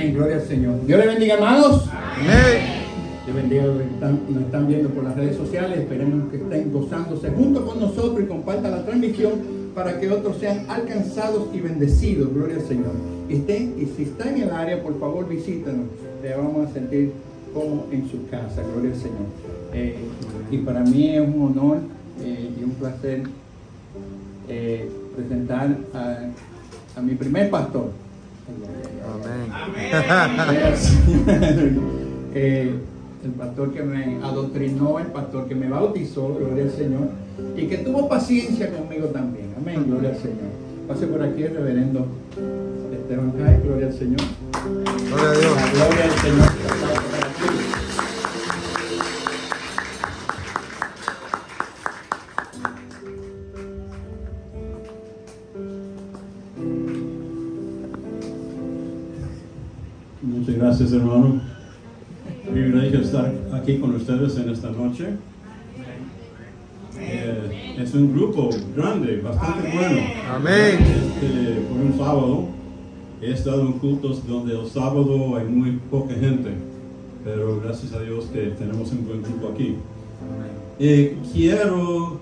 Amén, gloria al Señor. Dios le bendiga, amados. Amén. Dios bendiga a los que nos están viendo por las redes sociales. Esperemos que estén gozándose junto con nosotros y compartan la transmisión para que otros sean alcanzados y bendecidos. Gloria al Señor. Y si está en el área, por favor visítenos. Le vamos a sentir como en su casa. Gloria al Señor. Y para mí es un honor y un placer presentar a mi primer pastor. Amén. El pastor que me adoctrinó, el pastor que me bautizó, gloria al Señor, y que tuvo paciencia conmigo también. Amén, gloria al Señor. Pase por aquí el reverendo Esteban Jai, gloria al Señor. Gloria a Dios. La gloria al Señor. Muchas gracias, hermano. Privilegio estar aquí con ustedes en esta noche. Es un grupo grande, bastante bueno. Amén. Por un sábado he estado en cultos donde el sábado hay muy poca gente, pero gracias a Dios que tenemos un buen grupo aquí. Quiero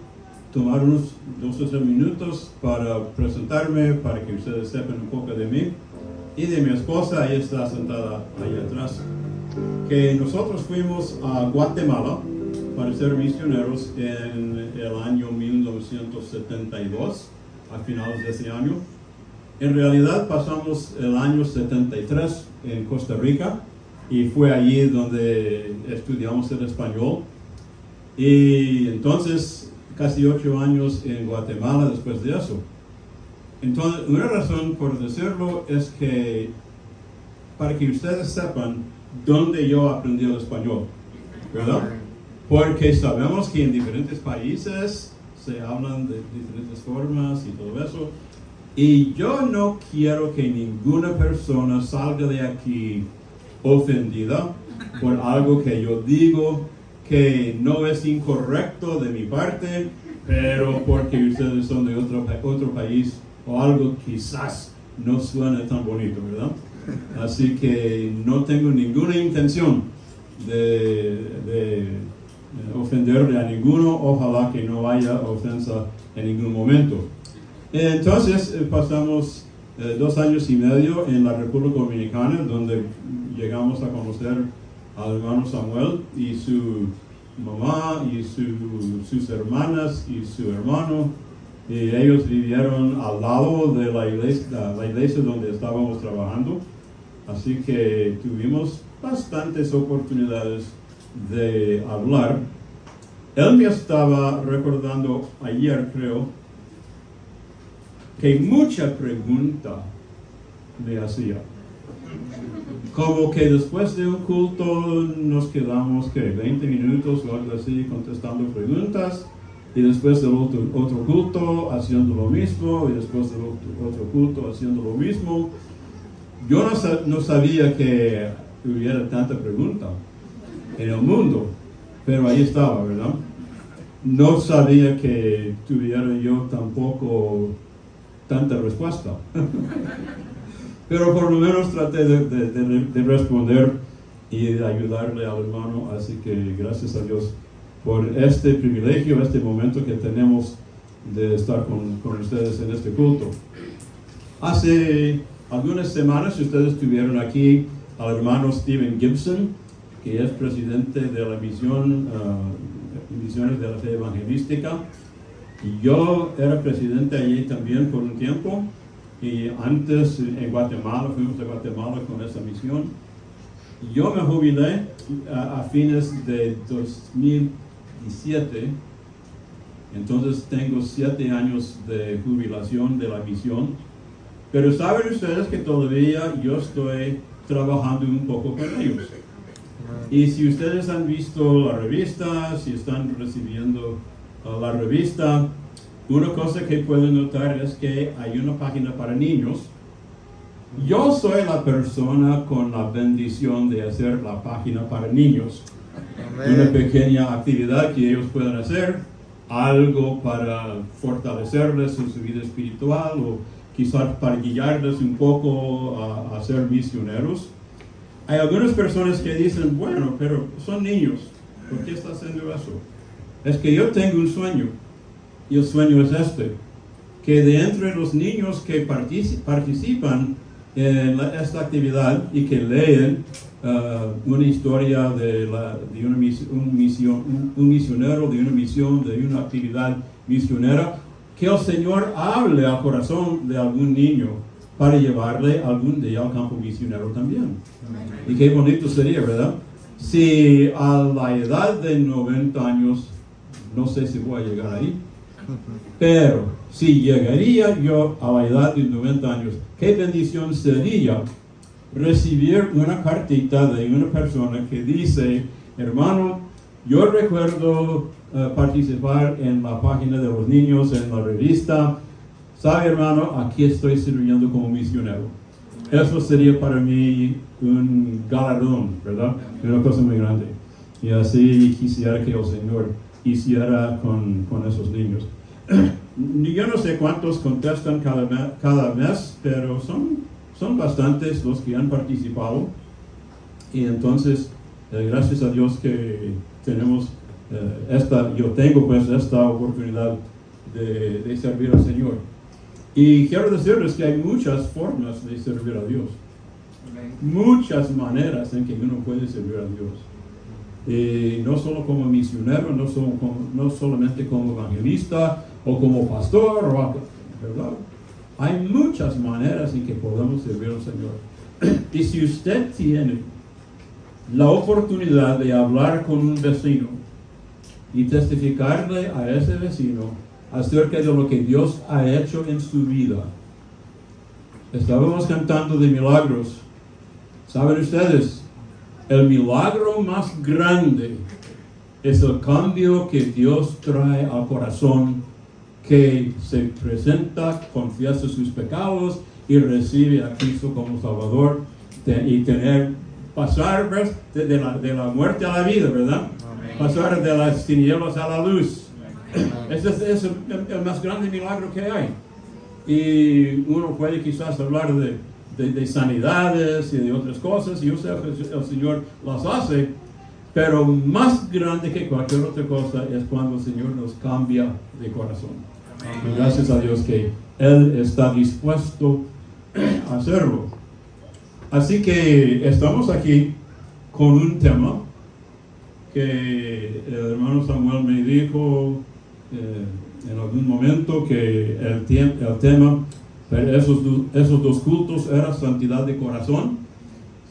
tomar unos 2 o 3 minutos para presentarme, para que ustedes sepan un poco de mí y de mi esposa. Ella está sentada ahí atrás. Que nosotros fuimos a Guatemala para ser misioneros en el año 1972, a finales de ese año. En realidad pasamos el año 73 en Costa Rica y fue allí donde estudiamos el español. Y entonces casi 8 años en Guatemala después de eso. Entonces, una razón por decirlo es que para que ustedes sepan dónde yo aprendí el español, ¿verdad? Porque sabemos que en diferentes países se hablan de diferentes formas y todo eso. Y yo no quiero que ninguna persona salga de aquí ofendida por algo que yo digo que no es incorrecto de mi parte, pero porque ustedes son de otro país o algo quizás no suena tan bonito, ¿verdad? Así que no tengo ninguna intención de ofenderle a ninguno. Ojalá que no haya ofensa en ningún momento. Entonces pasamos 2 años y medio en la República Dominicana, donde llegamos a conocer al hermano Samuel y su mamá y sus hermanas y su hermano. Y ellos vivieron al lado de la iglesia donde estábamos trabajando. Así que tuvimos bastantes oportunidades de hablar. Él me estaba recordando ayer, creo, que mucha pregunta me hacía. Como que después de un culto nos quedamos, ¿qué? 20 minutos o algo así contestando preguntas. Y después del otro culto haciendo lo mismo, y después del otro culto haciendo lo mismo. Yo no sabía que hubiera tanta pregunta en el mundo, pero ahí estaba, ¿verdad? No sabía que tuviera yo tampoco tanta respuesta. Pero por lo menos traté de responder y de ayudarle al hermano, así que gracias a Dios por este privilegio, este momento que tenemos de estar con ustedes en este culto. Hace algunas semanas ustedes tuvieron aquí al hermano Stephen Gibson, que es presidente de la misión, Misiones de la Fe Evangelística. Y yo era presidente allí también por un tiempo. Y antes en Guatemala, fuimos a Guatemala con esa misión. Yo me jubilé a fines de 2017, entonces tengo 7 años de jubilación de la misión, pero saben ustedes que todavía yo estoy trabajando un poco con ellos. Y si ustedes han visto la revista, si están recibiendo la revista, una cosa que pueden notar es que hay una página para niños. Yo soy la persona con la bendición de hacer la página para niños. Amén. Una pequeña actividad que ellos puedan hacer, algo para fortalecerles en su vida espiritual o quizás para guiarles un poco a ser misioneros. Hay algunas personas que dicen, bueno, pero son niños, ¿por qué está haciendo eso? Es que yo tengo un sueño, y el sueño es este, que de entre los niños que participan en esta actividad y que leen una historia de un misionero, de una misión, de una actividad misionera, que el Señor hable al corazón de algún niño para llevarle algún día al campo misionero también. Y qué bonito sería, ¿verdad? Si a la edad de 90 años, no sé si voy a llegar ahí, pero si llegaría yo a la edad de 90 años, qué bendición sería recibir una cartita de una persona que dice, hermano, yo recuerdo participar en la página de los niños, en la revista. Sabe, hermano, aquí estoy sirviendo como misionero. Eso sería para mí un galardón, ¿verdad? Una cosa muy grande. Y así quisiera que el Señor hiciera con esos niños. Yo no sé cuántos contestan cada mes, pero son bastantes los que han participado. Y entonces, gracias a Dios que tenemos yo tengo pues esta oportunidad de servir al Señor. Y quiero decirles que hay muchas formas de servir a Dios. Muchas maneras en que uno puede servir a Dios. Y no solo como misionero, no solamente como evangelista o como pastor, ¿verdad? Hay muchas maneras en que podemos servir al Señor. Y si usted tiene la oportunidad de hablar con un vecino y testificarle a ese vecino acerca de lo que Dios ha hecho en su vida. Estábamos cantando de milagros. ¿Saben ustedes? El milagro más grande es el cambio que Dios trae al corazón, que se presenta, confiesa sus pecados y recibe a Cristo como Salvador y pasar de la muerte a la vida, ¿verdad? Pasar de las tinieblas a la luz. Ese es el más grande milagro que hay. Y uno puede quizás hablar de sanidades y de otras cosas, y yo sé que el Señor las hace, pero más grande que cualquier otra cosa es cuando el Señor nos cambia de corazón. Y gracias a Dios que Él está dispuesto a hacerlo. Así que estamos aquí con un tema que el hermano Samuel me dijo en algún momento, que el tema de esos dos cultos era santidad de corazón.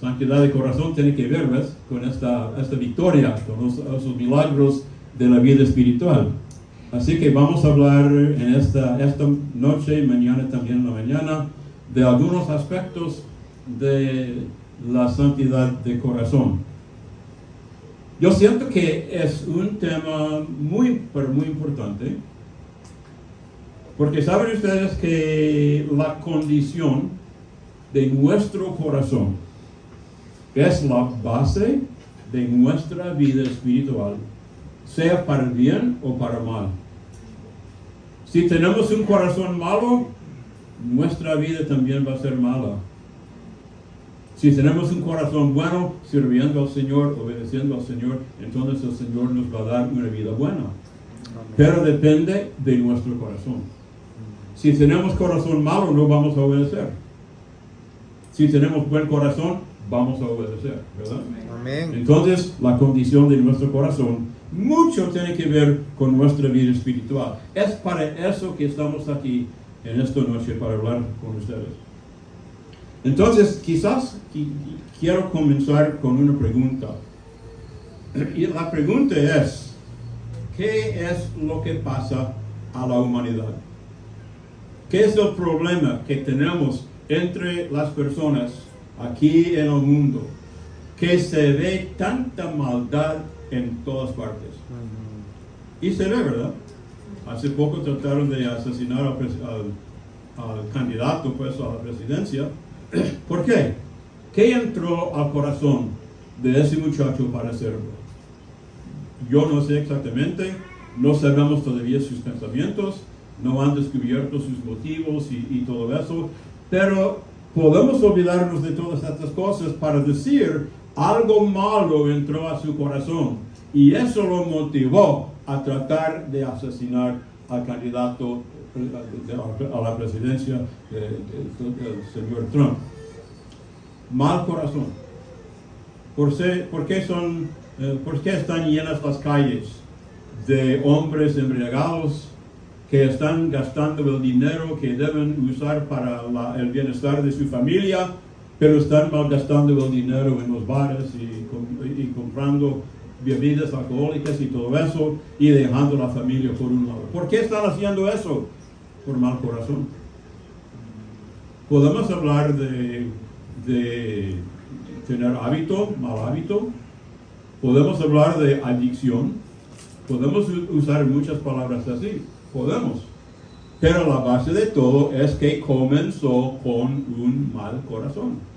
Santidad de corazón tiene que ver, ¿ves?, con esta victoria, con esos milagros de la vida espiritual. Así que vamos a hablar en esta noche y mañana también en la mañana de algunos aspectos de la santidad de corazón. Yo siento que es un tema pero muy importante, porque saben ustedes que la condición de nuestro corazón es la base de nuestra vida espiritual, sea para bien o para mal. Si tenemos un corazón malo, nuestra vida también va a ser mala. Si tenemos un corazón bueno, sirviendo al Señor, obedeciendo al Señor, entonces el Señor nos va a dar una vida buena. Pero depende de nuestro corazón. Si tenemos corazón malo, no vamos a obedecer. Si tenemos buen corazón, vamos a obedecer, ¿verdad? Amén. Entonces, la condición de nuestro corazón mucho tiene que ver con nuestra vida espiritual. Es para eso que estamos aquí en esta noche, para hablar con ustedes. Entonces, quizás quiero comenzar con una pregunta. Y la pregunta es, ¿qué es lo que pasa a la humanidad? ¿Qué es el problema que tenemos entre las personas aquí en el mundo? Que se ve tanta maldad en todas partes. Y se ve, ¿verdad? Hace poco trataron de asesinar al candidato pues, a la presidencia. ¿Por qué? ¿Qué entró al corazón de ese muchacho para hacerlo? Yo no sé exactamente, no sabemos todavía sus pensamientos, no han descubierto sus motivos y todo eso, pero podemos olvidarnos de todas estas cosas para decir algo malo entró a su corazón y eso lo motivó a tratar de asesinar al candidato a la presidencia del señor Trump. Mal corazón. ¿Por qué están llenas las calles de hombres embriagados que están gastando el dinero que deben usar para el bienestar de su familia, pero están malgastando el dinero en los bares y comprando bebidas alcohólicas y todo eso y dejando la familia por un lado? ¿Por qué están haciendo eso? Por mal corazón. Podemos hablar de tener hábito, mal hábito. Podemos hablar de adicción. Podemos usar muchas palabras así. Podemos. Pero la base de todo es que comenzó con un mal corazón.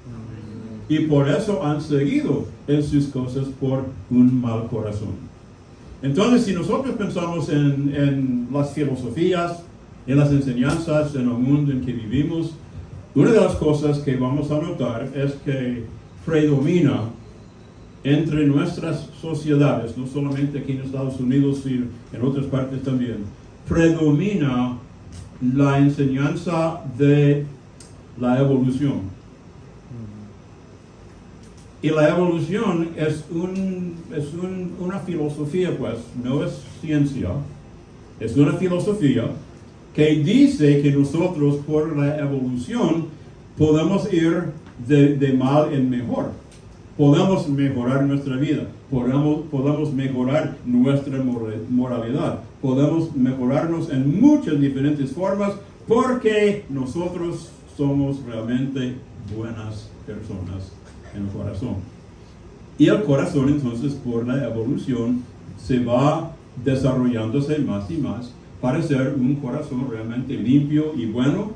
Y por eso han seguido en sus cosas por un mal corazón. Entonces, si nosotros pensamos en las filosofías, en las enseñanzas, en el mundo en que vivimos, una de las cosas que vamos a notar es que predomina entre nuestras sociedades, no solamente aquí en Estados Unidos, sino en otras partes también, predomina la enseñanza de la evolución. Y la evolución es una filosofía, pues, no es ciencia, es una filosofía que dice que nosotros por la evolución podemos ir de mal en mejor. Podemos mejorar nuestra vida, podemos mejorar nuestra moralidad, podemos mejorarnos en muchas diferentes formas porque nosotros somos realmente buenas personas en el corazón. Y el corazón entonces por la evolución se va desarrollándose más y más para ser un corazón realmente limpio y bueno,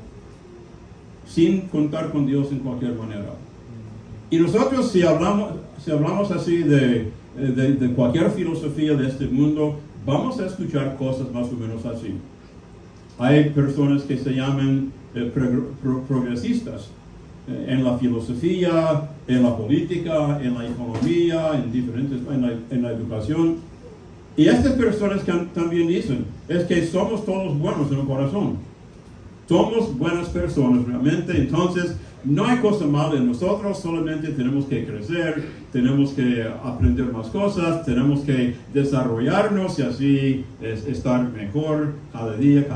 sin contar con Dios en cualquier manera. Y nosotros si hablamos así de cualquier filosofía de este mundo, vamos a escuchar cosas más o menos así. Hay personas que se llaman progresistas en la filosofía, en la política, en la economía, en la educación. Y estas personas también dicen, es que somos todos buenos en el corazón. Somos buenas personas realmente, entonces no hay cosa mala en nosotros, solamente tenemos que crecer, tenemos que aprender más cosas, tenemos que desarrollarnos y así estar mejor cada día,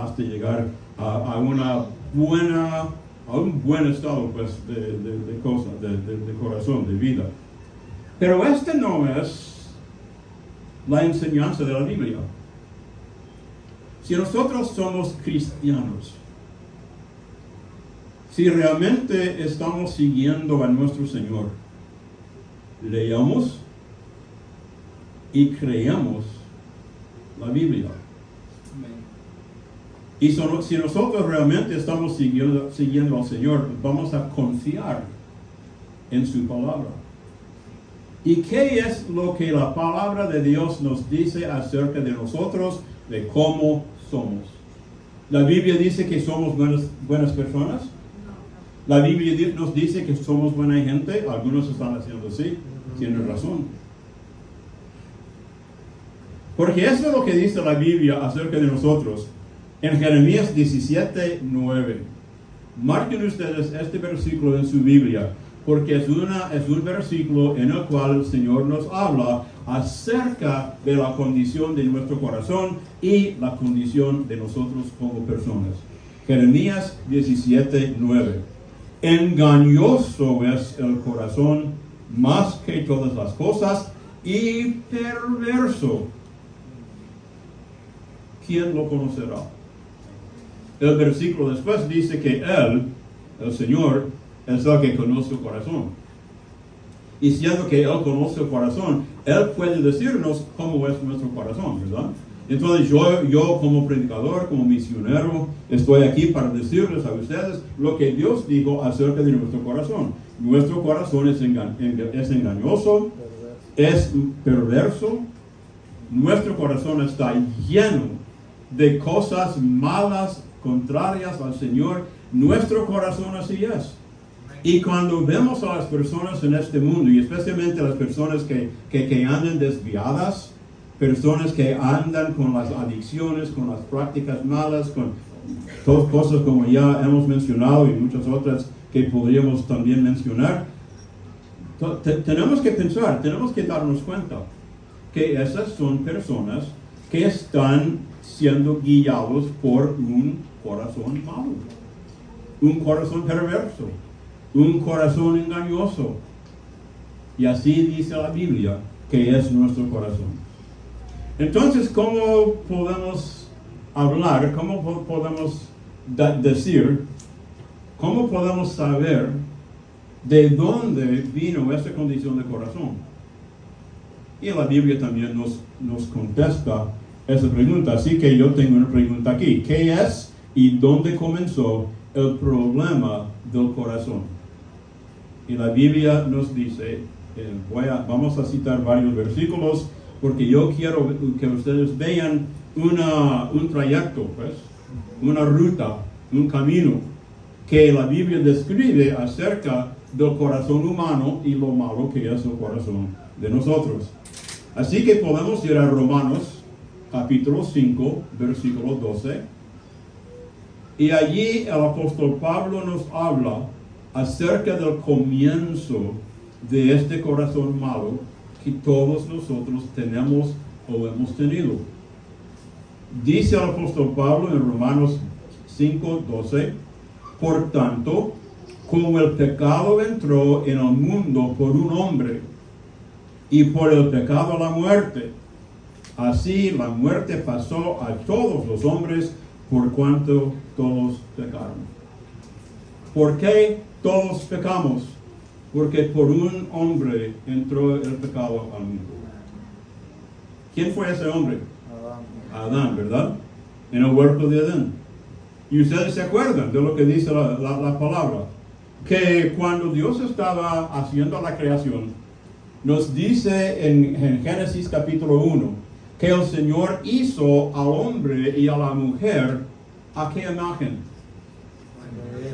hasta llegar a un buen estado pues, de cosas, de corazón, de vida. Pero esta no es la enseñanza de la Biblia. Si nosotros somos cristianos, si realmente estamos siguiendo a nuestro Señor, leamos y creamos la Biblia. Y si nosotros realmente estamos siguiendo al Señor, vamos a confiar en su palabra. ¿Y qué es lo que la palabra de Dios nos dice acerca de nosotros, de cómo somos? ¿La Biblia dice que somos buenas personas? La Biblia nos dice que somos buena gente. Algunos están haciendo así, tienen razón. Porque eso es lo que dice la Biblia acerca de nosotros. En Jeremías 17:9. Marquen ustedes este versículo en su Biblia, porque es un versículo en el cual el Señor nos habla acerca de la condición de nuestro corazón y la condición de nosotros como personas. Jeremías 17:9. Engañoso es el corazón más que todas las cosas y perverso. ¿Quién lo conocerá? El versículo después dice que Él, el Señor, es el que conoce el corazón. Y siendo que Él conoce el corazón, Él puede decirnos cómo es nuestro corazón, ¿verdad? Entonces yo como predicador, como misionero, estoy aquí para decirles a ustedes lo que Dios dijo acerca de nuestro corazón. Nuestro corazón es engañoso, es perverso, nuestro corazón está lleno de cosas malas, contrarias al Señor. Nuestro corazón así es. Y cuando vemos a las personas en este mundo, y especialmente las personas que andan desviadas, personas que andan con las adicciones, con las prácticas malas, con todas cosas como ya hemos mencionado y muchas otras que podríamos también mencionar, tenemos que pensar, tenemos que darnos cuenta que esas son personas que están siendo guiados por un corazón malo, un corazón perverso, un corazón engañoso. Y así dice la Biblia que es nuestro corazón. Entonces, ¿cómo podemos hablar? ¿Cómo podemos decir? ¿Cómo podemos saber de dónde vino esa condición de corazón? Y la Biblia también nos contesta esa pregunta. Así que yo tengo una pregunta aquí. ¿Qué es y dónde comenzó el problema del corazón? Y la Biblia nos dice, vamos a citar varios versículos, porque yo quiero que ustedes vean un trayecto, pues, una ruta, un camino que la Biblia describe acerca del corazón humano y lo malo que es el corazón de nosotros. Así que podemos ir a Romanos capítulo 5, versículo 12. Y allí el apóstol Pablo nos habla acerca del comienzo de este corazón malo que todos nosotros tenemos o hemos tenido. Dice el apóstol Pablo en Romanos 5, 12, por tanto, como el pecado entró en el mundo por un hombre, y por el pecado la muerte, así la muerte pasó a todos los hombres por cuanto todos pecaron. ¿Por qué todos pecamos? Porque por un hombre entró el pecado al mundo. ¿Quién fue ese hombre? Adán, ¿verdad? En el huerto de Adán. Y ustedes se acuerdan de lo que dice la palabra, que cuando Dios estaba haciendo la creación, nos dice en Génesis capítulo 1, que el Señor hizo al hombre y a la mujer, ¿a qué imagen?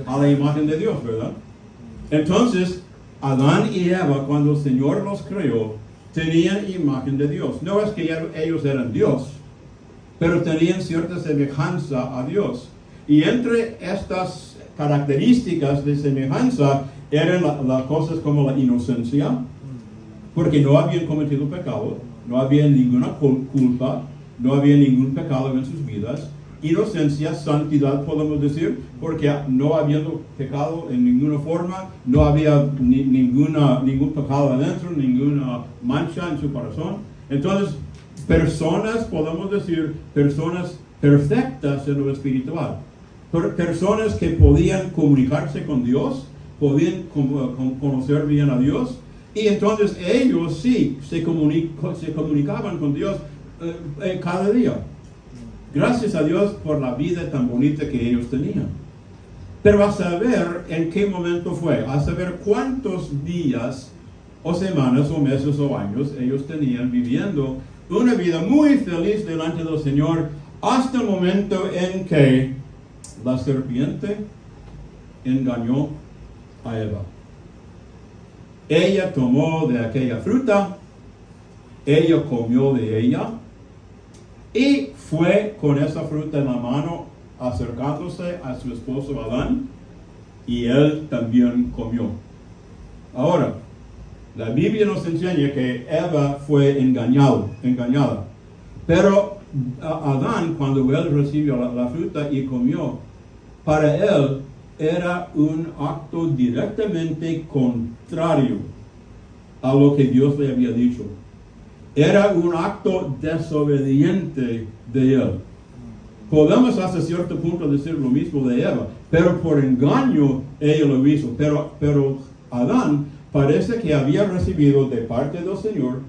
A la imagen de Dios, ¿verdad? Entonces, Adán y Eva, cuando el Señor los creó, tenían imagen de Dios. No es que ellos eran Dios, pero tenían cierta semejanza a Dios. Y entre estas características de semejanza eran las cosas como la inocencia, porque no habían cometido pecado, no había ninguna culpa, no había ningún pecado en sus vidas. Inocencia, santidad podemos decir, porque no habiendo pecado en ninguna forma, no había ningún pecado adentro, ninguna mancha en su corazón. Entonces, personas, podemos decir, personas perfectas en lo espiritual. Personas que podían comunicarse con Dios, podían conocer bien a Dios, y entonces ellos sí se comunicaban con Dios cada día. Gracias a Dios por la vida tan bonita que ellos tenían. Pero a saber en qué momento fue, a saber cuántos días o semanas o meses o años ellos tenían viviendo una vida muy feliz delante del Señor, hasta el momento en que la serpiente engañó a Eva. Ella tomó de aquella fruta, ella comió de ella, y fue con esa fruta en la mano acercándose a su esposo Adán, y él también comió. Ahora, la Biblia nos enseña que Eva fue engañada. Pero Adán, cuando él recibió la fruta y comió, para él era un acto directamente contrario a lo que Dios le había dicho. Era un acto desobediente de él. Podemos hasta cierto punto decir lo mismo de Eva, pero por engaño ella lo hizo. Pero Adán parece que había recibido de parte del Señor,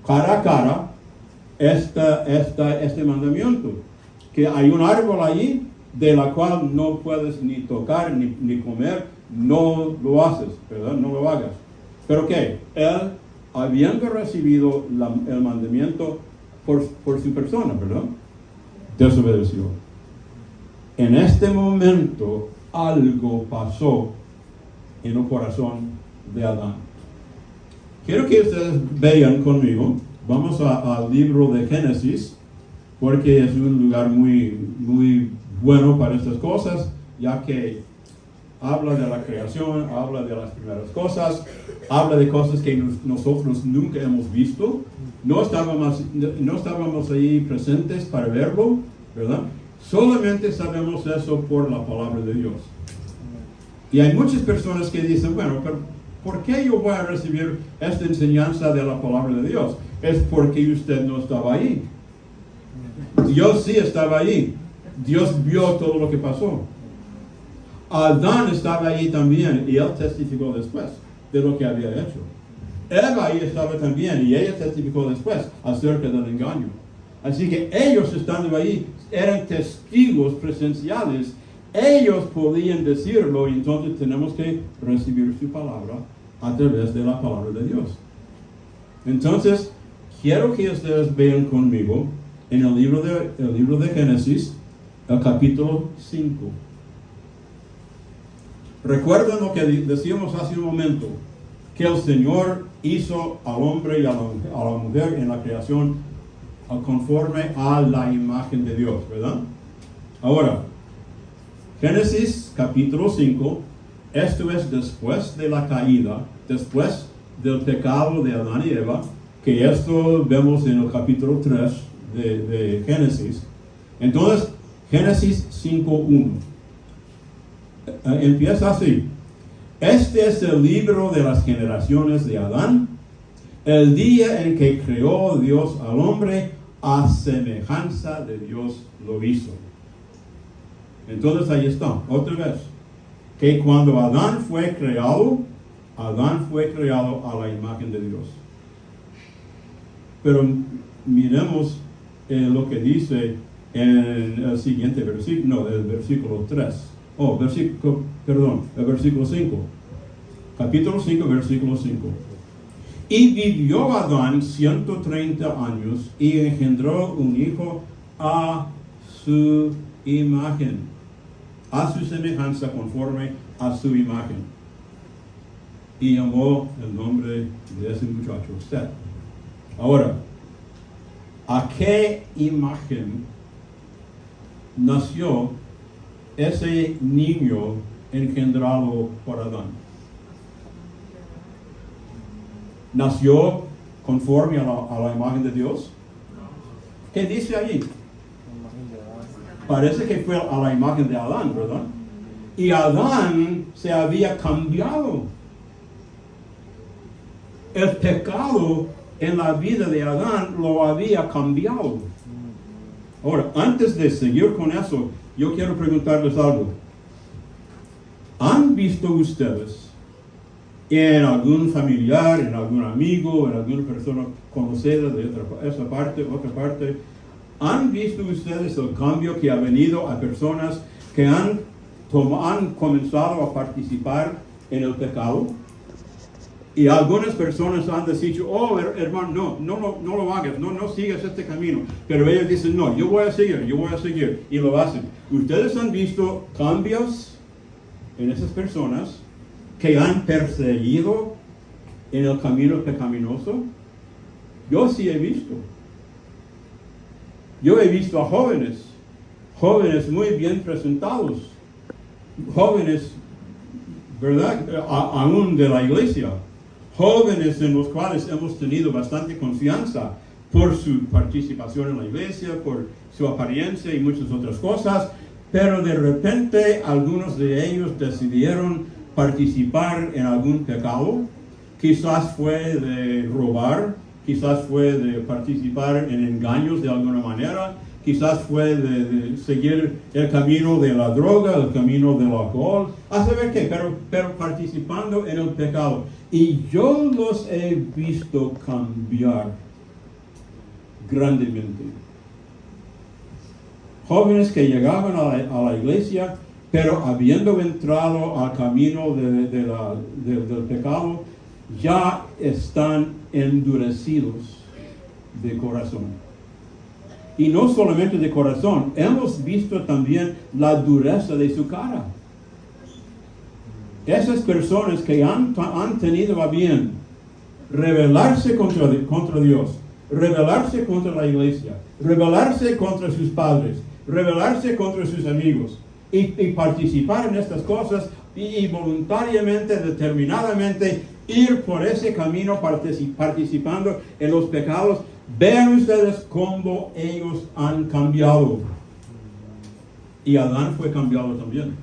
cara a cara, este mandamiento, que hay un árbol allí de la cual no puedes ni tocar ni comer, no lo haces, ¿verdad? No lo hagas. Pero ¿qué? Él, habiendo recibido el mandamiento por su persona, ¿verdad?, desobedeció. En este momento algo pasó en el corazón de Adán. Quiero que ustedes vean conmigo, vamos al libro de Génesis, porque es un lugar muy bueno para estas cosas, ya que habla de la creación, habla de las primeras cosas, habla de cosas que nosotros nunca hemos visto. No estábamos ahí presentes para verlo, ¿verdad? Solamente sabemos eso por la palabra de Dios. Y hay muchas personas que dicen, bueno, pero ¿por qué yo voy a recibir esta enseñanza de la palabra de Dios? Es porque usted no estaba ahí. Dios sí estaba ahí. Dios vio todo lo que pasó. Adán estaba ahí también y él testificó después de lo que había hecho. Eva ahí estaba también y ella testificó después acerca del engaño. Así que ellos estando ahí eran testigos presenciales. Ellos podían decirlo y entonces tenemos que recibir su palabra a través de la palabra de Dios. Entonces, quiero que ustedes vean conmigo en el libro de Génesis, el capítulo 5. Recuerden lo que decíamos hace un momento, que el Señor hizo al hombre y a la mujer en la creación conforme a la imagen de Dios, ¿verdad? Ahora, Génesis capítulo 5, esto es después de la caída, después del pecado de Adán y Eva, que esto vemos en el capítulo 3 de Génesis. Entonces, Génesis 5:1. Empieza así. Este es el libro de las generaciones de Adán, el día en que creó Dios al hombre, a semejanza de Dios lo hizo. Entonces ahí está, otra vez, que cuando Adán fue creado a la imagen de Dios. Pero miremos lo que dice en el siguiente versículo, no, el versículo 3. El versículo 5. Capítulo 5, versículo 5. Y vivió Adán 130 años y engendró un hijo a su imagen, a su semejanza, conforme a su imagen. Y llamó el nombre de ese muchacho Set. Ahora, ¿a qué imagen nació ese niño engendrado por Adán? ¿Nació conforme a la imagen de Dios? ¿Qué dice allí? Parece que fue a la imagen de Adán, ¿verdad? Y Adán se había cambiado. El pecado en la vida de Adán lo había cambiado. Ahora, antes de seguir con eso, yo quiero preguntarles algo. ¿Han visto ustedes en algún familiar, en algún amigo, en alguna persona conocida de otra parte, han visto ustedes el cambio que ha venido a personas que han comenzado a participar en el pecado? Y algunas personas han dicho, oh hermano, no lo hagas, no sigas este camino. Pero ellos dicen, no, yo voy a seguir, y lo hacen. ¿Ustedes han visto cambios en esas personas que han perseguido en el camino pecaminoso? Yo sí he visto. Yo he visto a jóvenes muy bien presentados, jóvenes, ¿verdad? Aún de la iglesia. Jóvenes en los cuales hemos tenido bastante confianza por su participación en la iglesia, por su apariencia y muchas otras cosas, pero de repente algunos de ellos decidieron participar en algún pecado. Quizás fue de robar, quizás fue de participar en engaños de alguna manera, quizás fue de seguir el camino de la droga, el camino del alcohol, a saber qué, pero participando en el pecado. Y yo los he visto cambiar grandemente. Jóvenes que llegaban a la iglesia, pero habiendo entrado al camino del pecado, ya están endurecidos de corazón. Y no solamente de corazón, hemos visto también la dureza de su cara. esas personas que han tenido a bien rebelarse contra Dios, rebelarse contra la iglesia, rebelarse contra sus padres, rebelarse contra sus amigos y participar en estas cosas y voluntariamente, determinadamente ir por ese camino participando en los pecados, vean ustedes cómo ellos han cambiado. Y Adán fue cambiado también.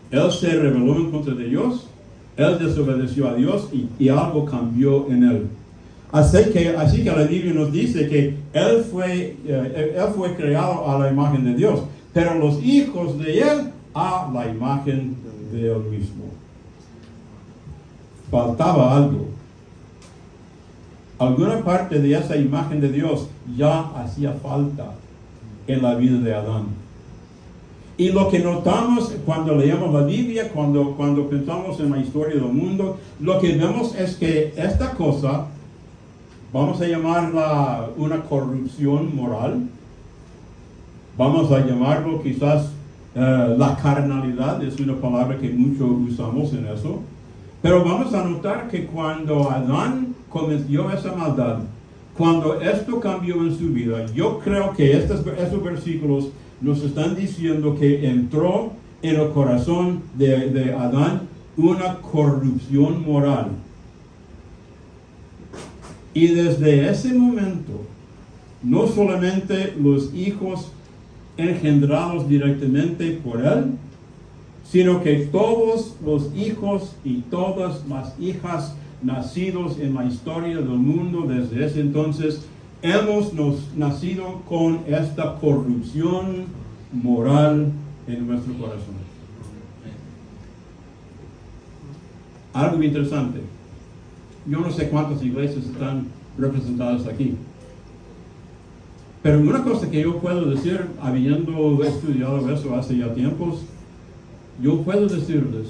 Él se rebeló en contra de Dios, él desobedeció a Dios y algo cambió en él. Así que la Biblia nos dice que él fue creado a la imagen de Dios, pero los hijos de él a la imagen de él mismo. Faltaba algo. Alguna parte de esa imagen de Dios ya hacía falta en la vida de Adán. Y lo que notamos cuando leemos la Biblia, cuando pensamos en la historia del mundo, lo que vemos es que esta cosa, vamos a llamarla una corrupción moral, vamos a llamarlo quizás la carnalidad, es una palabra que mucho usamos en eso, pero vamos a notar que cuando Adán cometió esa maldad, cuando esto cambió en su vida, yo creo que esos versículos nos están diciendo que entró en el corazón de Adán una corrupción moral. Y desde ese momento, no solamente los hijos engendrados directamente por él, sino que todos los hijos y todas las hijas nacidos en la historia del mundo desde ese entonces, hemos nacido con esta corrupción moral en nuestro corazón. Algo interesante. Yo no sé cuántas iglesias están representadas aquí. Pero una cosa que yo puedo decir, habiendo estudiado eso hace ya tiempos, yo puedo decirles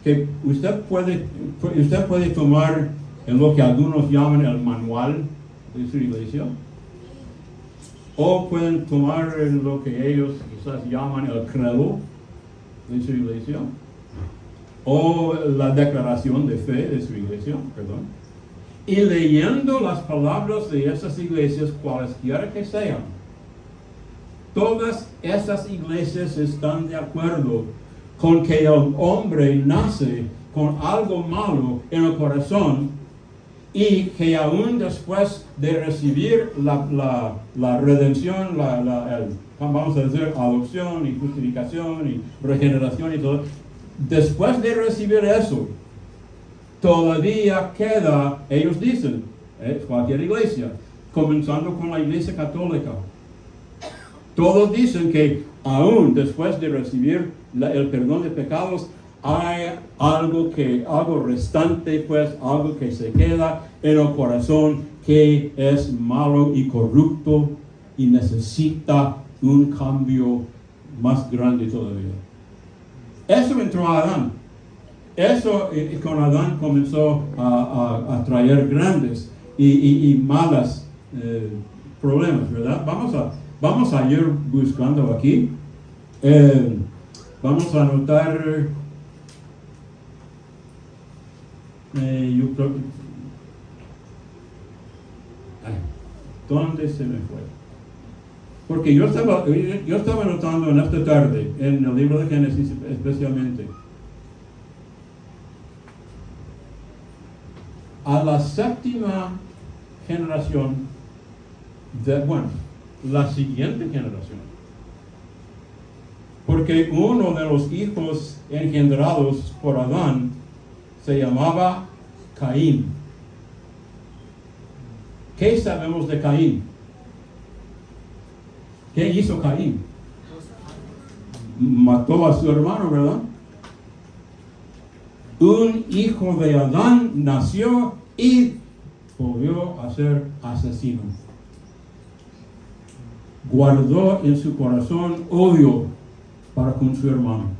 que usted puede tomar en lo que algunos llaman el manual de su iglesia, o pueden tomar en lo que ellos quizás llaman el credo de su iglesia, o la declaración de fe de su iglesia, perdón, y leyendo las palabras de esas iglesias, cualesquiera que sean, todas esas iglesias están de acuerdo con que el hombre nace con algo malo en el corazón y que aún después de recibir la redención, vamos a decir, adopción y justificación y regeneración y todo, después de recibir eso, todavía queda, ellos dicen, cualquier iglesia, comenzando con la iglesia católica, todos dicen que aún después de recibir el perdón de pecados, hay algo restante, pues algo que se queda en el corazón que es malo y corrupto y necesita un cambio más grande todavía. Eso entró a Adán. Eso con Adán comenzó a traer grandes y malas problemas, ¿verdad? Vamos a ir buscando aquí. Vamos a anotar. Yo creo que, ¿dónde se me fue? Porque yo estaba anotando en esta tarde, en el libro de Génesis especialmente, a la séptima generación la siguiente generación. Porque uno de los hijos engendrados por Adán se llamaba Caín. ¿Qué sabemos de Caín? ¿Qué hizo Caín? Mató a su hermano, ¿verdad? Un hijo de Adán nació y volvió a ser asesino. Guardó en su corazón odio para con su hermano.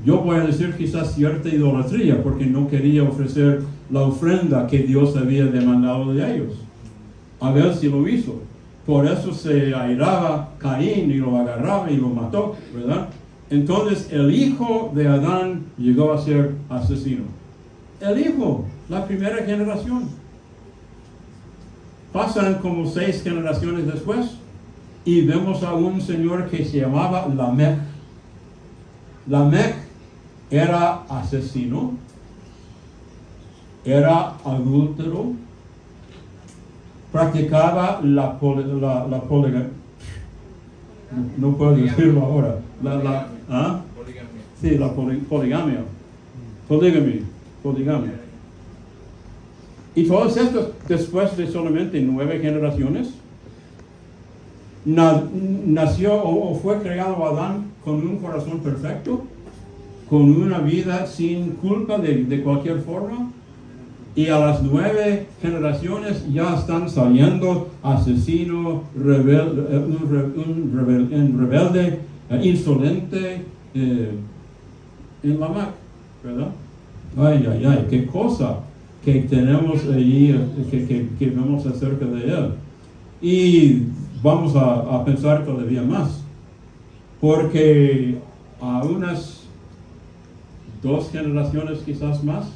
Yo voy a decir quizás cierta idolatría, porque no quería ofrecer la ofrenda que Dios había demandado de ellos. A ver si lo hizo. Por eso se airaba Caín y lo agarraba y lo mató, ¿verdad? Entonces el hijo de Adán llegó a ser asesino. El hijo, la primera generación. Pasan como 6 generaciones después y vemos a un señor que se llamaba Lamech. Lamech era asesino, era adúltero, practicaba la poligamia. No puedo decirlo ahora. ¿Ah? Sí, la poligamia. Poligamia. Y todos estos, después de solamente 9 generaciones, nació o fue creado Adán con un corazón perfecto, con una vida sin culpa de cualquier forma. Y a las 9 generaciones ya están saliendo asesino, rebelde, insolente, en Lamech, ¿verdad? Ay, qué cosa que tenemos allí, que vemos acerca de él. Y vamos a pensar todavía más, porque a unas 2 generaciones quizás más,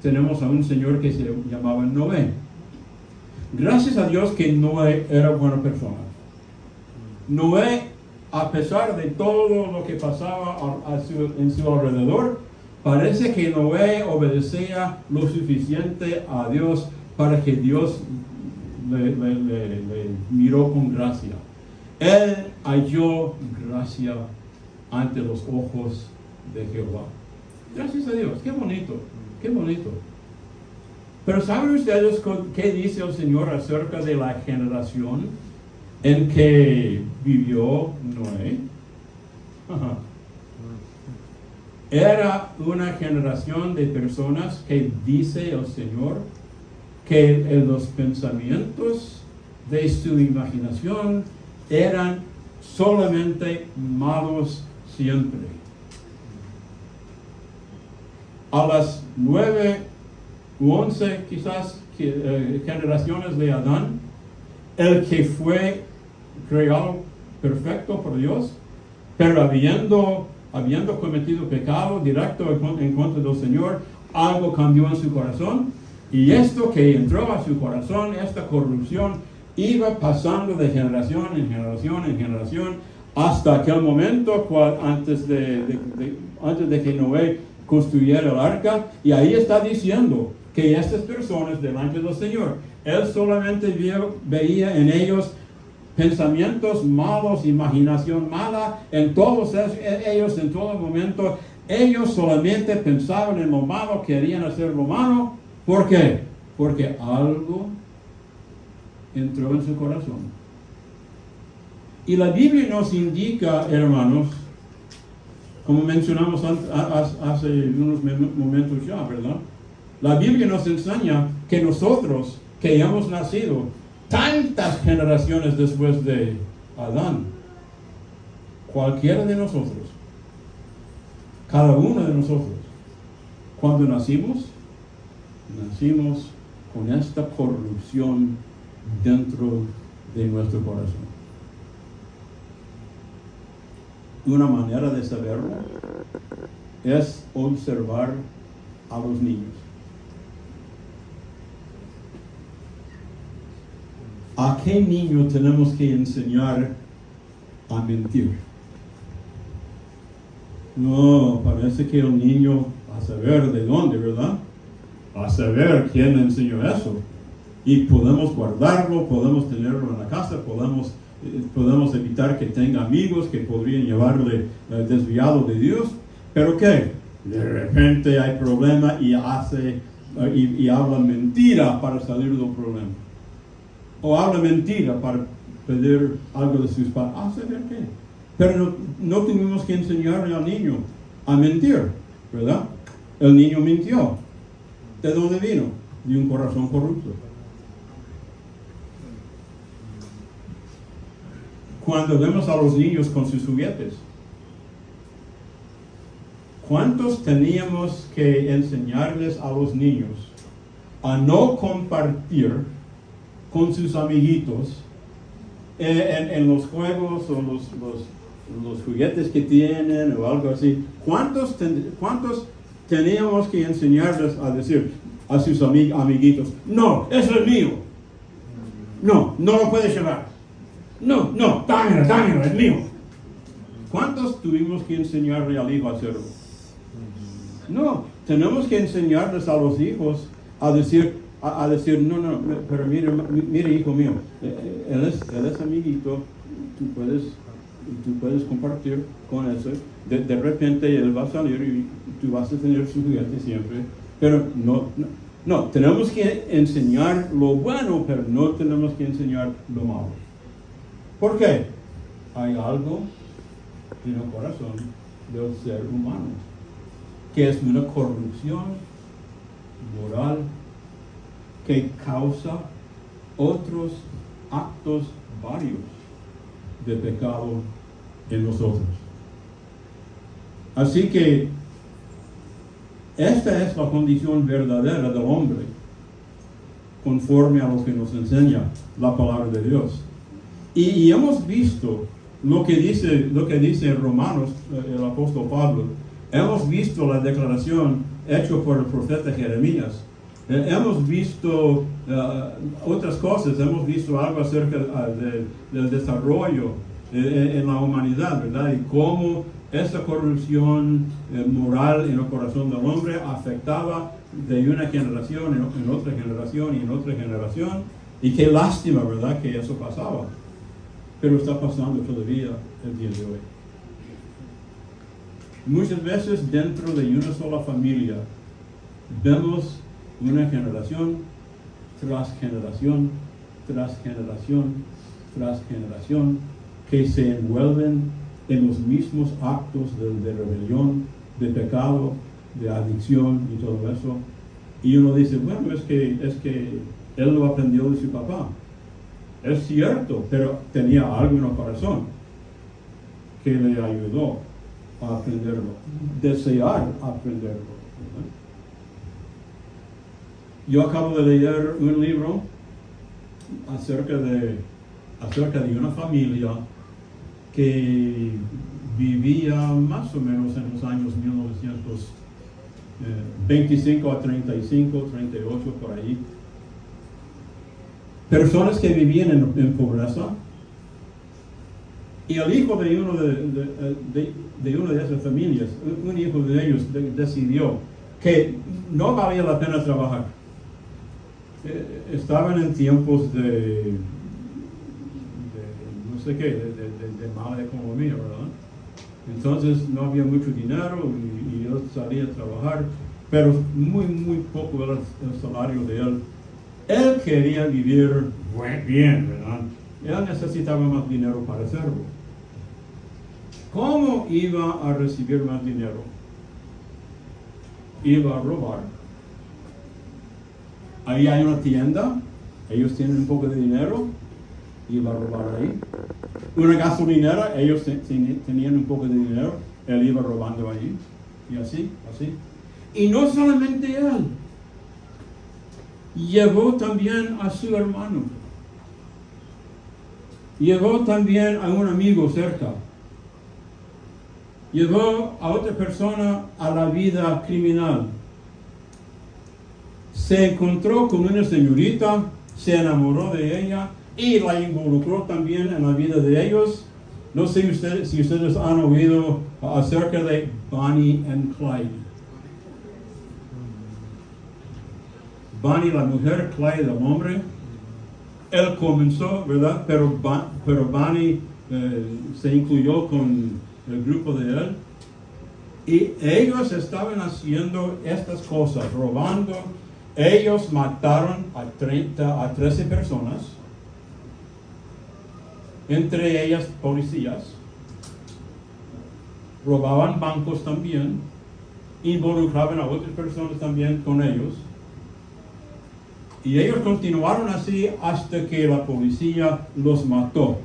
tenemos a un señor que se llamaba Noé. Gracias a Dios que Noé era buena persona. Noé, a pesar de todo lo que pasaba en su alrededor, parece que Noé obedecía lo suficiente a Dios para que Dios le miró con gracia. Él halló gracia ante los ojos de Jehová. Gracias a Dios, qué bonito. Qué bonito. Pero ¿saben ustedes qué dice el Señor acerca de la generación en que vivió Noé? Era una generación de personas que dice el Señor que los pensamientos de su imaginación eran solamente malos siempre. A las 9 u 11 quizás generaciones de Adán, el que fue creado perfecto por Dios, pero habiendo cometido pecado directo en contra del Señor, algo cambió en su corazón, y esto que entró a su corazón, esta corrupción, iba pasando de generación en generación en generación, hasta aquel momento antes de que Noé construyera el arca, y ahí está diciendo que estas personas delante del Señor, Él solamente veía en ellos pensamientos malos, imaginación mala, en todos ellos, en todo momento, ellos solamente pensaban en lo malo, querían hacer lo malo. ¿Por qué? Porque algo entró en su corazón. Y la Biblia nos indica, hermanos, como mencionamos hace unos momentos ya, ¿verdad? La Biblia nos enseña que nosotros, que hemos nacido tantas generaciones después de Adán, cualquiera de nosotros, cada uno de nosotros, cuando nacimos con esta corrupción dentro de nuestro corazón. Una manera de saberlo es observar a los niños. ¿A qué niño tenemos que enseñar a mentir? No, parece que el niño, a saber de dónde, ¿verdad? A saber quién le enseñó eso. Y podemos guardarlo, podemos tenerlo en la casa, podemos evitar que tenga amigos que podrían llevarle desviado de Dios. ¿Pero qué? De repente hay problema y habla mentira para salir del problema. O habla mentira para pedir algo de sus padres. ¿A saber qué? Pero no tuvimos que enseñarle al niño a mentir, ¿verdad? El niño mintió. ¿De dónde vino? De un corazón corrupto. Cuando vemos a los niños con sus juguetes, ¿cuántos teníamos que enseñarles a los niños a no compartir con sus amiguitos en los juegos o los juguetes que tienen o algo así. ¿Cuántos teníamos que enseñarles a decir a sus amiguitos, no, eso es mío? No lo puedes llevar. No, dámelo, es mío. ¿Cuántos tuvimos que enseñarle al hijo a hacerlo? No, tenemos que enseñarles a los hijos a decir, no, pero mire, hijo mío, él es amiguito, tú puedes compartir con eso. De repente él va a salir y tú vas a tener su juguete siempre, pero no, tenemos que enseñar lo bueno, pero no tenemos que enseñar lo malo. ¿Por qué? Hay algo en el corazón del ser humano, que es una corrupción moral que causa otros actos varios de pecado en nosotros. Así que esta es la condición verdadera del hombre, conforme a lo que nos enseña la palabra de Dios. Y hemos visto lo que dice en Romanos el apóstol Pablo. Hemos visto la declaración hecha por el profeta Jeremías. Hemos visto otras cosas. Hemos visto algo acerca del desarrollo en la humanidad, ¿verdad? Y cómo esa corrupción moral en el corazón del hombre afectaba de una generación en otra generación y en otra generación. Y qué lástima, ¿verdad?, que eso pasaba. Pero está pasando todavía el día de hoy. Muchas veces dentro de una sola familia vemos una generación tras generación, tras generación, tras generación, que se envuelven en los mismos actos de rebelión, de pecado, de adicción y todo eso. Y uno dice, bueno, es que él lo aprendió de su papá. Es cierto, pero tenía algo en el corazón que le ayudó a aprenderlo, desear aprenderlo, ¿verdad? Yo acabo de leer un libro acerca de una familia que vivía más o menos en los años 1925 a 35, 38, por ahí. Personas que vivían en pobreza, y el hijo de una de esas familias, un hijo de ellos, decidió que no valía la pena trabajar. Estaban en tiempos de no sé qué, de mala economía, ¿verdad? Entonces no había mucho dinero y él salía a trabajar, pero muy poco era el salario de él. Él quería vivir bien, ¿verdad? Él necesitaba más dinero para hacerlo. ¿Cómo iba a recibir más dinero? Iba a robar. Ahí hay una tienda, ellos tienen un poco de dinero, iba a robar ahí. Una gasolinera, ellos tenían un poco de dinero, él iba robando allí. Y así. Y no solamente él. Llevó también a su hermano. Llevó también a un amigo cerca. Llevó a otra persona a la vida criminal. Se encontró con una señorita, se enamoró de ella y la involucró también en la vida de ellos. No sé si ustedes han oído acerca de Bonnie and Clyde. Bonnie la mujer, Clyde el hombre. Él comenzó, ¿verdad? Pero Bonnie se incluyó con el grupo de él. Y ellos estaban haciendo estas cosas, robando. Ellos mataron a 13 personas, entre ellas policías. Robaban bancos también. Involucraban a otras personas también con ellos. Y ellos continuaron así hasta que la policía los mató.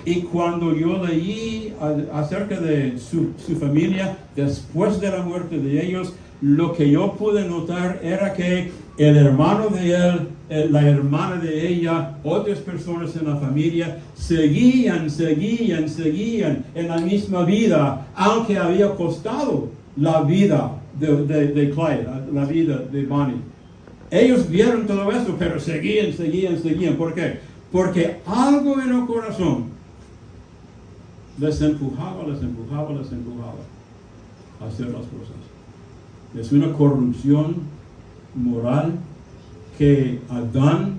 Y cuando yo leí acerca de su familia, después de la muerte de ellos, lo que yo pude notar era que el hermano de él la hermana de ella, otras personas en la familia, seguían en la misma vida, aunque había costado la vida de Clyde, la vida de Bonnie. Ellos vieron todo eso, pero seguían. ¿Por qué? Porque algo en el corazón les empujaba a hacer las cosas. Es una corrupción moral que Adán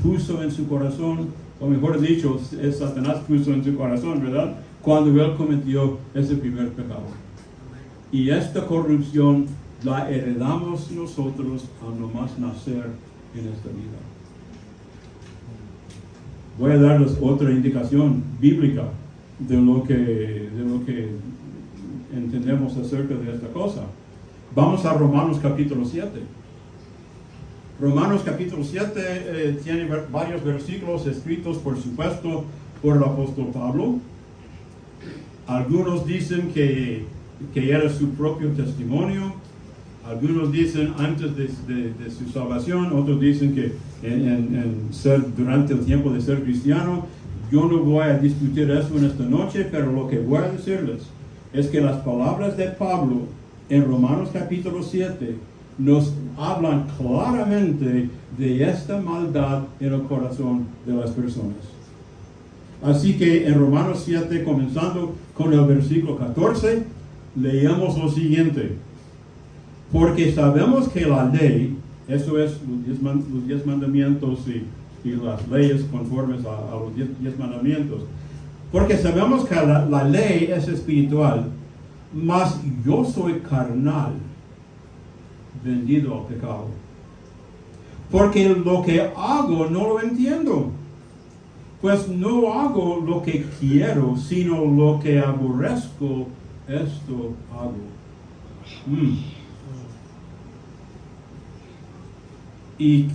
puso en su corazón, o mejor dicho, Satanás puso en su corazón, ¿verdad? Cuando él cometió ese primer pecado. Y esta corrupción la heredamos nosotros al nomás nacer en esta vida. Voy a darles otra indicación bíblica de lo que entendemos acerca de esta cosa. Vamos a Romanos capítulo 7. Romanos capítulo 7 tiene varios versículos escritos, por supuesto, por el apóstol Pablo. Algunos dicen que era su propio testimonio. Algunos dicen antes de su salvación. Otros dicen que durante el tiempo de ser cristiano. Yo no voy a discutir eso en esta noche, pero lo que voy a decirles es que las palabras de Pablo en Romanos capítulo 7 nos hablan claramente de esta maldad en el corazón de las personas. Así que en Romanos 7, comenzando con el versículo 14, leemos lo siguiente. Porque sabemos que la ley, eso es los 10 mandamientos y las leyes conformes a los 10 mandamientos. Porque sabemos que la ley es espiritual, mas yo soy carnal, vendido al pecado. Porque lo que hago no lo entiendo. Pues no hago lo que quiero, sino lo que aborrezco, esto hago. Y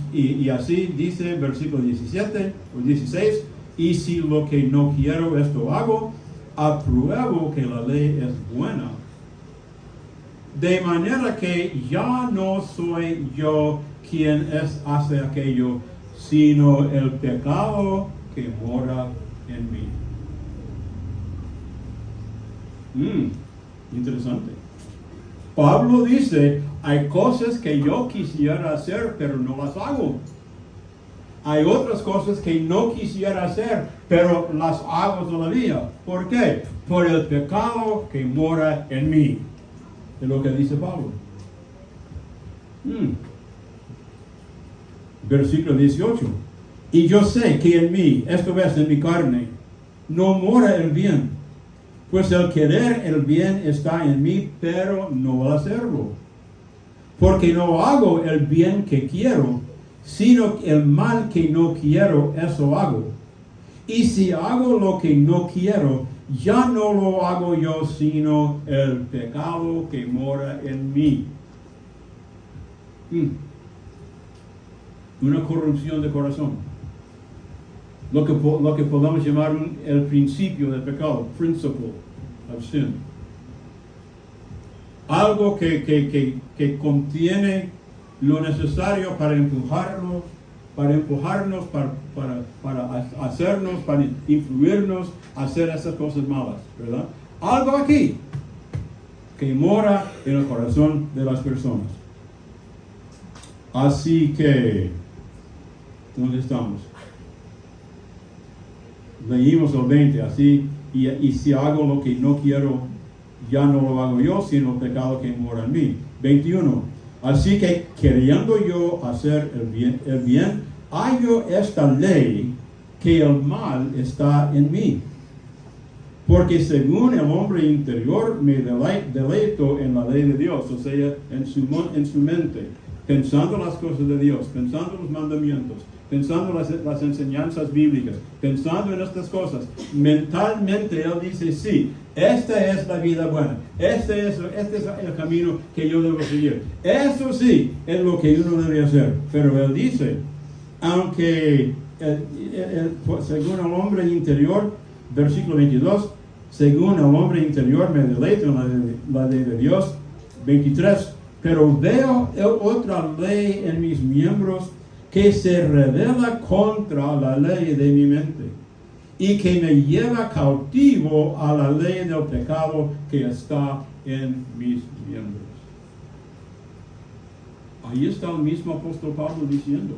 así dice versículo 17 o 16, y si lo que no quiero esto hago, apruebo que la ley es buena. De manera que ya no soy yo quien hace aquello, sino el pecado que mora en mí. Interesante. Pablo dice, hay cosas que yo quisiera hacer, pero no las hago. Hay otras cosas que no quisiera hacer, pero las hago todavía. ¿Por qué? Por el pecado que mora en mí. Es lo que dice Pablo. Versículo 18. Y yo sé que en mí, esto es en mi carne, no mora el bien. Pues el querer el bien está en mí, pero no al hacerlo. Porque no hago el bien que quiero, sino el mal que no quiero, eso hago. Y si hago lo que no quiero, ya no lo hago yo, sino el pecado que mora en mí. Una corrupción de corazón. Lo que podemos llamar el principio del pecado, principle of sin. Algo que contiene lo necesario para empujarnos, para hacernos, para influirnos a hacer esas cosas malas, ¿verdad? Algo aquí que mora en el corazón de las personas. Así que, ¿dónde estamos? Leímos el 20, así, y si hago lo que no quiero, ya no lo hago yo, sino el pecado que mora en mí. 21. Así que, queriendo yo hacer el bien, hallo esta ley, que el mal está en mí. Porque según el hombre interior me deleito en la ley de Dios, o sea, en su mente, pensando las cosas de Dios, pensando los mandamientos, pensando las enseñanzas bíblicas, pensando en estas cosas. Mentalmente él dice, sí, esta es la vida buena, este es el camino que yo debo seguir. Eso sí es lo que uno debe hacer. Pero él dice, aunque según el hombre interior, versículo 22, según el hombre interior me deleito en la ley de Dios. 23, pero veo otra ley en mis miembros, que se revela contra la ley de mi mente y que me lleva cautivo a la ley del pecado que está en mis miembros. Ahí está el mismo apóstol Pablo diciendo.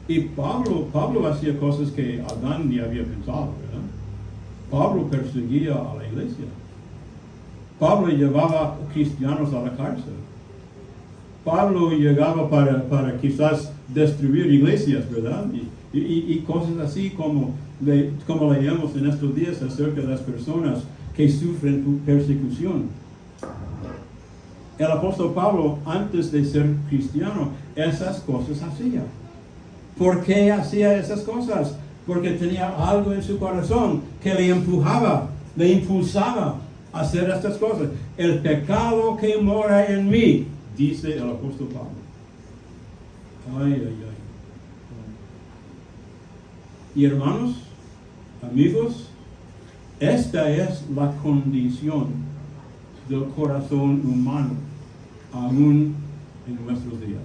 Y Pablo hacía cosas que Adán ni había pensado, ¿verdad? Pablo perseguía a la iglesia. Pablo llevaba cristianos a la cárcel. Pablo llegaba para quizás destruir iglesias, ¿verdad? Y cosas así como leemos en estos días acerca de las personas que sufren persecución. El apóstol Pablo, antes de ser cristiano, esas cosas hacía. ¿Por qué hacía esas cosas? Porque tenía algo en su corazón que le empujaba, le impulsaba a hacer estas cosas. El pecado que mora en mí, dice el apóstol Pablo. Ay, ay, ay. Y hermanos, amigos, esta es la condición del corazón humano, aún en nuestros días.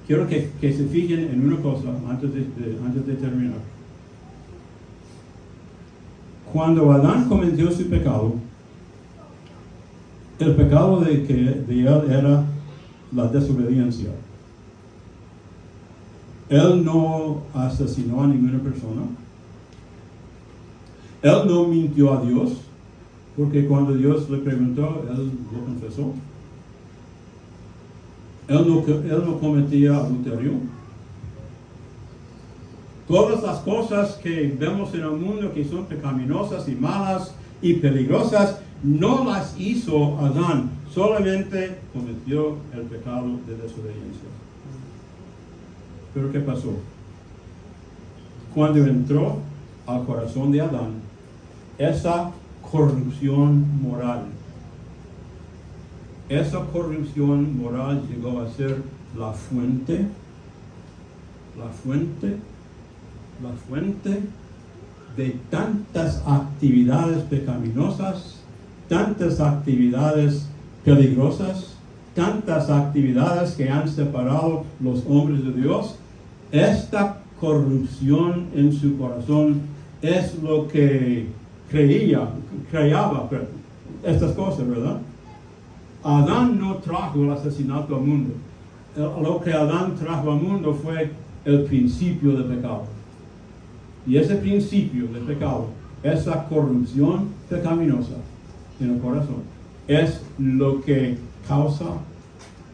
Quiero que se fijen en una cosa antes de terminar. Cuando Adán cometió su pecado, el pecado de él era la desobediencia. Él no asesinó a ninguna persona. Él no mintió a Dios, porque cuando Dios le preguntó, él lo confesó. Él no cometía adulterio. Todas las cosas que vemos en el mundo que son pecaminosas y malas y peligrosas, no las hizo Adán, solamente cometió el pecado de desobediencia. Pero ¿qué pasó? Cuando entró al corazón de Adán esa corrupción moral, esa corrupción moral llegó a ser la fuente de tantas actividades pecaminosas, tantas actividades peligrosas, tantas actividades que han separado los hombres de Dios. Esta corrupción en su corazón es lo que creaba estas cosas, ¿verdad? Adán no trajo el asesinato al mundo. Lo que Adán trajo al mundo fue el principio de pecado. Y ese principio de pecado, esa corrupción pecaminosa en el corazón, es lo que causa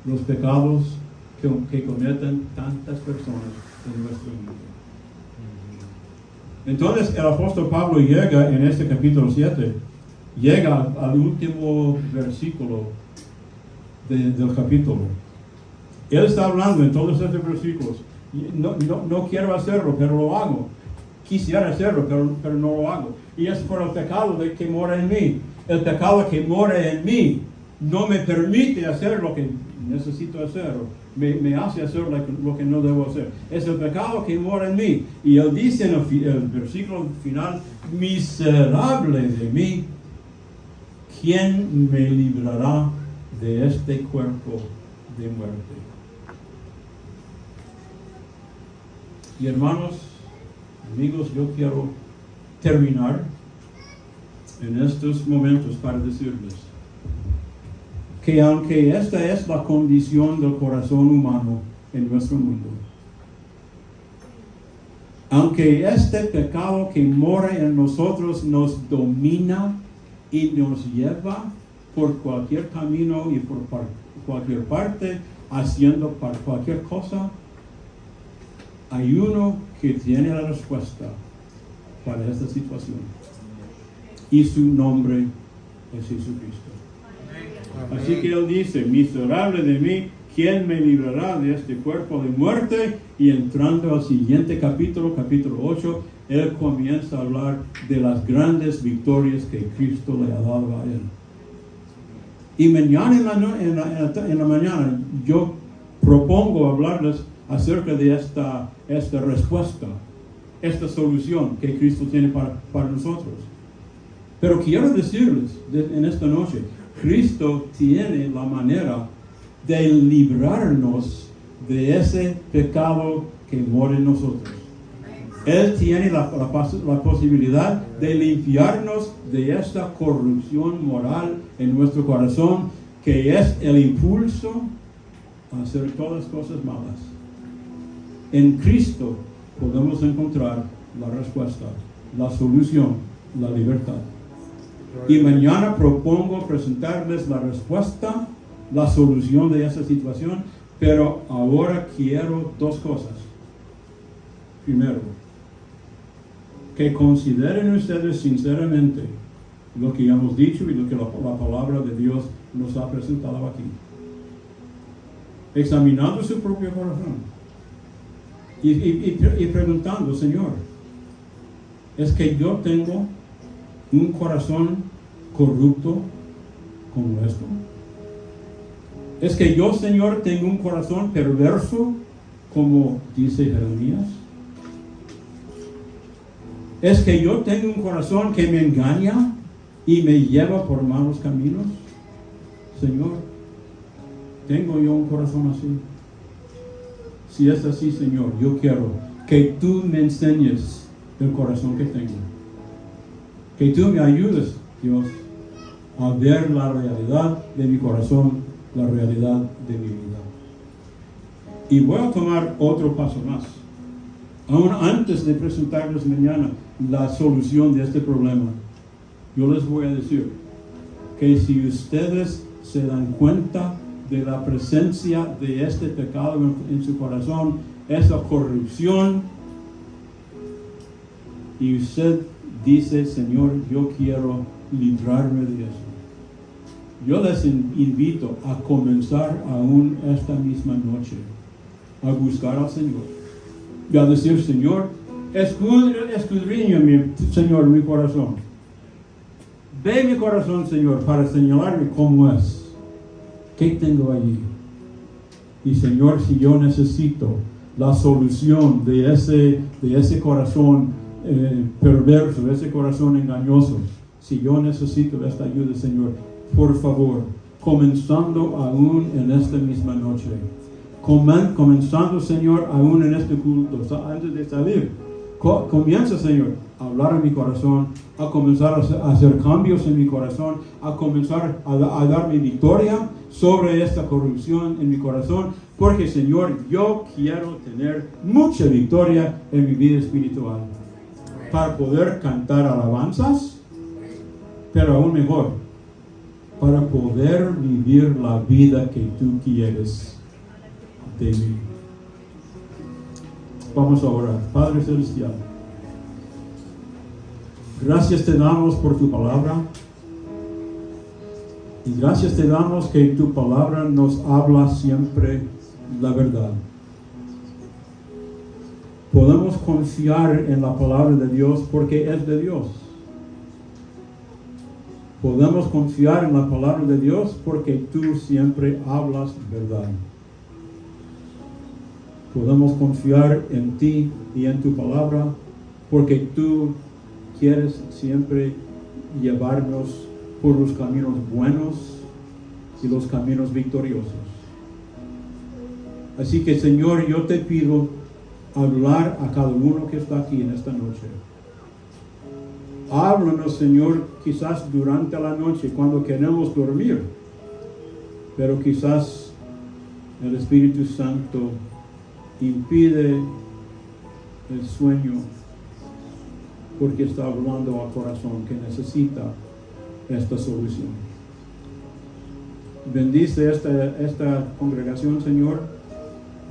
los pecados que cometen tantas personas en nuestro mundo. Entonces el apóstol Pablo llega en este capítulo 7, llega al último versículo del capítulo. Él está hablando en todos estos versículos. No quiero hacerlo, pero lo hago. Quisiera hacerlo, pero no lo hago. Y es por el pecado que mora en mí. El pecado que mora en mí no me permite hacer lo que necesito hacer. Me hace hacer lo que no debo hacer. Es el pecado que mora en mí. Y él dice en el versículo final: miserable de mí, ¿quién me librará de este cuerpo de muerte? Y hermanos, amigos, yo quiero terminar en estos momentos para decirles que aunque esta es la condición del corazón humano en nuestro mundo, aunque este pecado que mora en nosotros nos domina y nos lleva por cualquier camino y por cualquier parte, haciendo para cualquier cosa, hay uno que tiene la respuesta para esta situación. Y su nombre es Jesucristo. Amén. Así que él dice: miserable de mí, ¿quién me librará de este cuerpo de muerte? Y entrando al siguiente capítulo 8, él comienza a hablar de las grandes victorias que Cristo le ha dado a él. Y mañana en la mañana yo propongo hablarles acerca de esta respuesta, esta solución que Cristo tiene para nosotros. Pero quiero decirles en esta noche, Cristo tiene la manera de librarnos de ese pecado que mora en nosotros. Él tiene la posibilidad de limpiarnos de esta corrupción moral en nuestro corazón, que es el impulso a hacer todas cosas malas. En Cristo podemos encontrar la respuesta, la solución, la libertad. Y mañana propongo presentarles la respuesta, la solución de esa situación, pero ahora quiero dos cosas. Primero, que consideren ustedes sinceramente lo que hemos dicho y lo que la palabra de Dios nos ha presentado aquí. Examinando su propio corazón y preguntando, Señor, ¿es que yo tengo un corazón corrupto como esto? ¿Es que yo, Señor, tengo un corazón perverso como dice Jeremías? ¿Es que yo tengo un corazón que me engaña y me lleva por malos caminos? Señor, ¿tengo yo un corazón así? Si es así, Señor, yo quiero que tú me enseñes el corazón que tengo. Que tú me ayudes, Dios, a ver la realidad de mi corazón, la realidad de mi vida. Y voy a tomar otro paso más. Aún antes de presentarles mañana la solución de este problema, yo les voy a decir que si ustedes se dan cuenta de la presencia de este pecado en su corazón, esa corrupción, y usted dice, Señor, yo quiero librarme de eso, yo les invito a comenzar aún esta misma noche a buscar al Señor y a decir, Señor, escudriña, Señor, mi corazón. Ve mi corazón, Señor, para señalarme cómo es. ¿Qué tengo allí? Y Señor, si yo necesito la solución de ese corazón perverso, ese corazón engañoso, si yo necesito esta ayuda, Señor, por favor, comenzando aún en esta misma noche, comenzando, Señor, aún en este culto, antes de salir, comienza, Señor, a hablar en mi corazón, a comenzar a hacer cambios en mi corazón, a comenzar a darme victoria sobre esta corrupción en mi corazón, porque, Señor, yo quiero tener mucha victoria en mi vida espiritual para poder cantar alabanzas, pero aún mejor, para poder vivir la vida que tú quieres de mí. Vamos a orar. Padre Celestial, gracias te damos por tu palabra. Y gracias te damos que tu palabra nos habla siempre la verdad. Podemos confiar en la palabra de Dios porque es de Dios. Podemos confiar en la palabra de Dios porque tú siempre hablas verdad. Podemos confiar en ti y en tu palabra porque tú quieres siempre llevarnos por los caminos buenos y los caminos victoriosos. Así que, Señor, yo te pido hablar a cada uno que está aquí en esta noche. Háblanos, Señor, quizás durante la noche cuando queremos dormir, pero quizás el Espíritu Santo impide el sueño porque está hablando al corazón que necesita esta solución. Bendice esta congregación, Señor.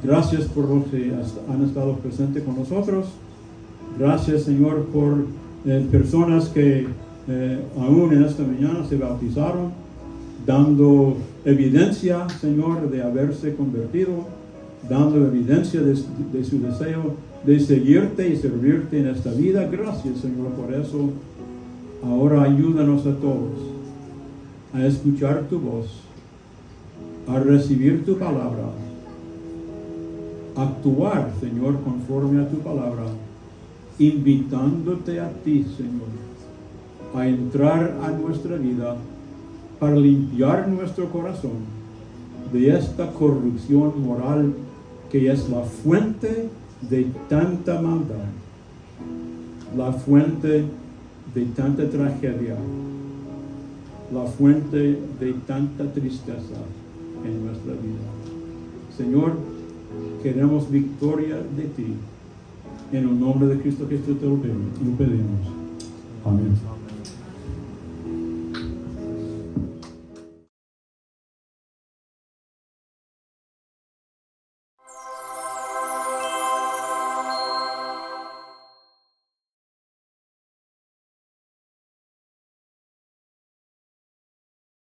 Gracias por los que han estado presentes con nosotros. Gracias, Señor, por personas que aún en esta mañana se bautizaron, dando evidencia, Señor, de haberse convertido, dando evidencia de su deseo de seguirte y servirte en esta vida. Gracias, Señor, por eso. Ahora ayúdanos a todos a escuchar tu voz, a recibir tu palabra, actuar, Señor, conforme a tu palabra, invitándote a ti, Señor, a entrar a nuestra vida para limpiar nuestro corazón de esta corrupción moral que es la fuente de tanta maldad, la fuente de tanta tragedia, la fuente de tanta tristeza en nuestra vida. Señor, queremos victoria de ti. En el nombre de Cristo Jesús te lo pedimos. Amén.